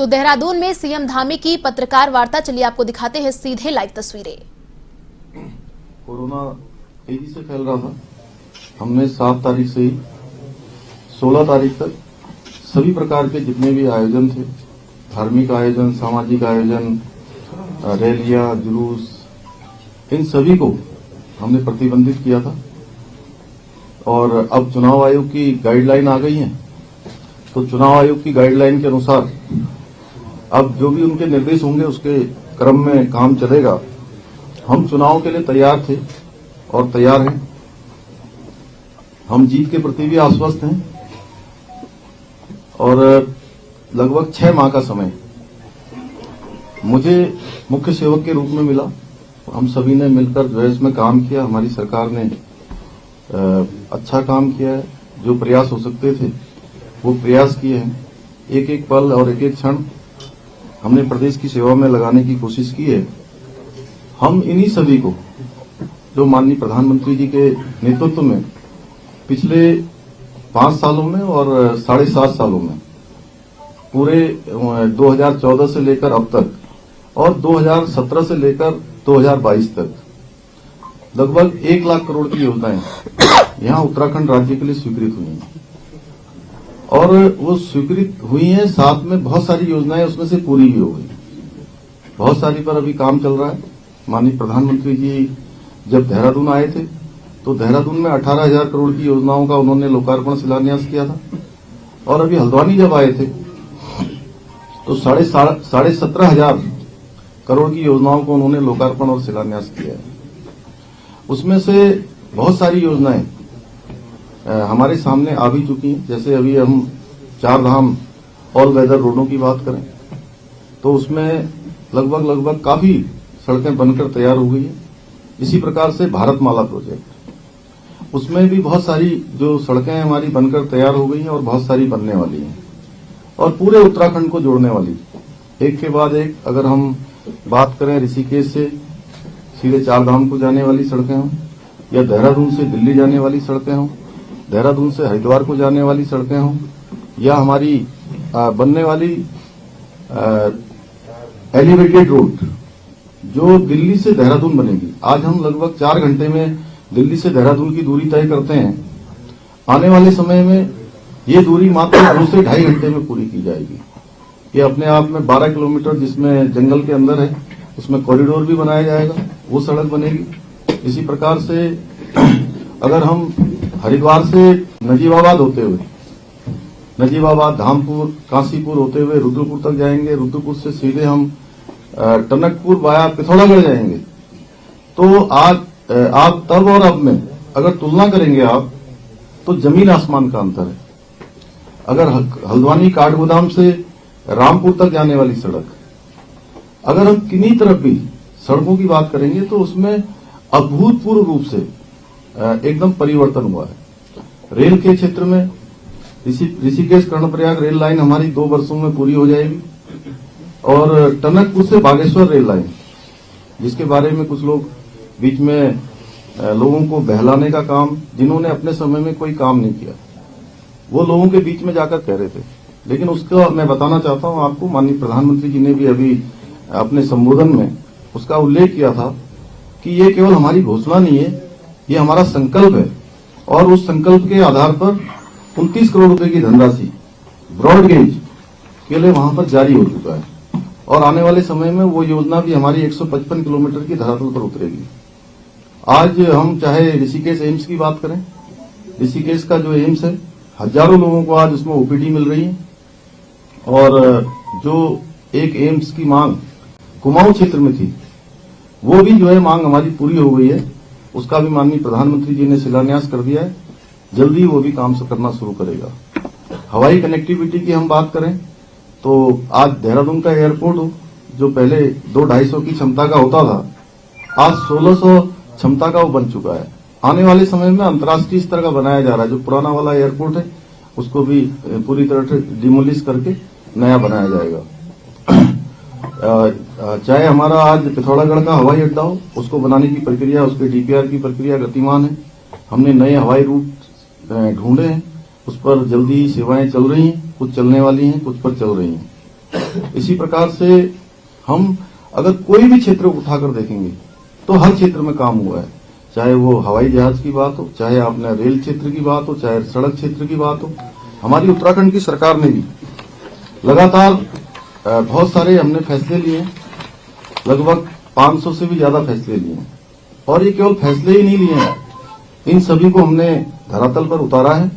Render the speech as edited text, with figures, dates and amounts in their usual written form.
तो देहरादून में सीएम धामी की पत्रकार वार्ता, चलिए आपको दिखाते हैं सीधे लाइव तस्वीरें। कोरोना तेजी से फैल रहा था। हमने 7 तारीख से ही 16 तारीख तक सभी प्रकार के जितने भी आयोजन थे, धार्मिक आयोजन, सामाजिक आयोजन, रैलियां, जुलूस, इन सभी को हमने प्रतिबंधित किया था। और अब चुनाव आयोग की गाइडलाइन आ गई है, तो चुनाव आयोग की गाइडलाइन के अनुसार अब जो भी उनके निर्देश होंगे उसके क्रम में काम चलेगा। हम चुनाव के लिए तैयार थे और तैयार हैं। हम जीत के प्रति भी आश्वस्त हैं और लगभग 6 माह का समय मुझे मुख्य सेवक के रूप में मिला। हम सभी ने मिलकर जो है इसमें काम किया। हमारी सरकार ने अच्छा काम किया है। जो प्रयास हो सकते थे वो प्रयास किए हैं। एक एक पल और एक एक क्षण हमने प्रदेश की सेवा में लगाने की कोशिश की है। हम इन्हीं सभी को, जो माननीय प्रधानमंत्री जी के नेतृत्व में पिछले 5 सालों में और 7.5 सालों में पूरे 2014 से लेकर अब तक और 2017 से लेकर 2022 तक लगभग 1 लाख करोड़ की योजनाएं यहां उत्तराखंड राज्य के लिए स्वीकृत हुई हैं और वो स्वीकृत हुई हैं। साथ में बहुत सारी योजनाएं उसमें से पूरी भी हो गई। बहुत सारी पर अभी काम चल रहा है। माननीय प्रधानमंत्री जी जब देहरादून आए थे तो देहरादून में 18,000 करोड़ की योजनाओं का उन्होंने लोकार्पण शिलान्यास किया था और अभी हल्द्वानी जब आए थे तो 17,500 करोड़ की योजनाओं को उन्होंने लोकार्पण और शिलान्यास किया है। उसमें से बहुत सारी योजनाएं हमारे सामने आ भी चुकी हैं। जैसे अभी हम 4 धाम ऑल वेदर रोडों की बात करें तो उसमें लगभग काफी सड़कें बनकर तैयार हो गई है। इसी प्रकार से भारतमाला प्रोजेक्ट, उसमें भी बहुत सारी जो सड़कें हमारी बनकर तैयार हो गई हैं और बहुत सारी बनने वाली हैं और पूरे उत्तराखंड को जोड़ने वाली एक के बाद एक। अगर हम बात करें ऋषिकेश से सीधे 4 धाम को जाने वाली सड़कें हों या देहरादून से दिल्ली जाने वाली सड़कें हों, देहरादून से हरिद्वार को जाने वाली सड़कें हों या हमारी बनने वाली एलिवेटेड रोड जो दिल्ली से देहरादून बनेगी। आज हम लगभग 4 घंटे में दिल्ली से देहरादून की दूरी तय करते हैं। आने वाले समय में ये दूरी मात्र 2 से 2.5 घंटे में पूरी की जाएगी। ये अपने आप में 12 किलोमीटर जिसमें जंगल के अंदर है, उसमें कॉरिडोर भी बनाया जाएगा, वो सड़क बनेगी। इसी प्रकार से अगर हम हरिद्वार से नजीबाबाद होते हुए, नजीबाबाद, धामपुर, काशीपुर होते हुए रुद्रपुर तक जाएंगे, रुद्रपुर से सीधे हम टनकपुर वाया पिथौरागढ़ जाएंगे, तो आज आप तब और अब में अगर तुलना करेंगे आप तो जमीन आसमान का अंतर है। अगर हल्द्वानी काठगोदाम से रामपुर तक जाने वाली सड़क, अगर हम किन्हीं तरफ भी सड़कों की बात करेंगे तो उसमें अभूतपूर्व रूप से एकदम परिवर्तन हुआ है। रेल के क्षेत्र में ऋषिकेश कर्णप्रयाग रेल लाइन हमारी 2 वर्षों में पूरी हो जाएगी और टनकपुर से बागेश्वर रेल लाइन, जिसके बारे में कुछ लोग बीच में लोगों को बहलाने का काम, जिन्होंने अपने समय में कोई काम नहीं किया, वो लोगों के बीच में जाकर कह रहे थे। लेकिन उसका मैं बताना चाहता हूं आपको, माननीय प्रधानमंत्री जी ने भी अभी अपने संबोधन में उसका उल्लेख किया था कि ये केवल हमारी घोषणा नहीं है, ये हमारा संकल्प है और उस संकल्प के आधार पर 29 करोड़ रुपए की धनराशि ब्रॉडगेज के लिए वहां पर जारी हो चुका है और आने वाले समय में वो योजना भी हमारी 155 किलोमीटर की धरातल पर उतरेगी। आज हम चाहे ऋषिकेश एम्स की बात करें, ऋषिकेश का जो एम्स है, हजारों लोगों को आज उसमें ओपीडी मिल रही है और जो एक एम्स की मांग कुमाऊं क्षेत्र में थी, वो भी जो है मांग हमारी पूरी हो गई है। उसका भी माननीय प्रधानमंत्री जी ने शिलान्यास कर दिया है। जल्दी वो भी काम करना शुरू करेगा। हवाई कनेक्टिविटी की हम बात करें तो आज देहरादून का एयरपोर्ट हो, जो पहले 200-250 की क्षमता का होता था, आज 1600 क्षमता का वो बन चुका है। आने वाले समय में अंतर्राष्ट्रीय स्तर का बनाया जा रहा है। जो पुराना वाला एयरपोर्ट है उसको भी पूरी तरह से डिमोलिश करके नया बनाया जाएगा। चाहे हमारा आज पिथौरागढ़ का हवाई अड्डा हो, उसको बनाने की प्रक्रिया, उसके डीपीआर की प्रक्रिया गतिमान है। हमने नए हवाई रूट ढूंढे हैं, उस पर जल्दी ही सेवाएं चल रही हैं, कुछ चलने वाली हैं, कुछ पर चल रही हैं। इसी प्रकार से हम अगर कोई भी क्षेत्र उठाकर देखेंगे तो हर क्षेत्र में काम हुआ है, चाहे वो हवाई जहाज की बात हो, चाहे आपने रेल क्षेत्र की बात हो, चाहे सड़क क्षेत्र की बात हो। हमारी उत्तराखंड की सरकार ने भी लगातार बहुत सारे हमने फैसले लिए हैं, लगभग 500 से भी ज्यादा फैसले लिए हैं। और ये केवल फैसले ही नहीं लिए हैं, इन सभी को हमने धरातल पर उतारा है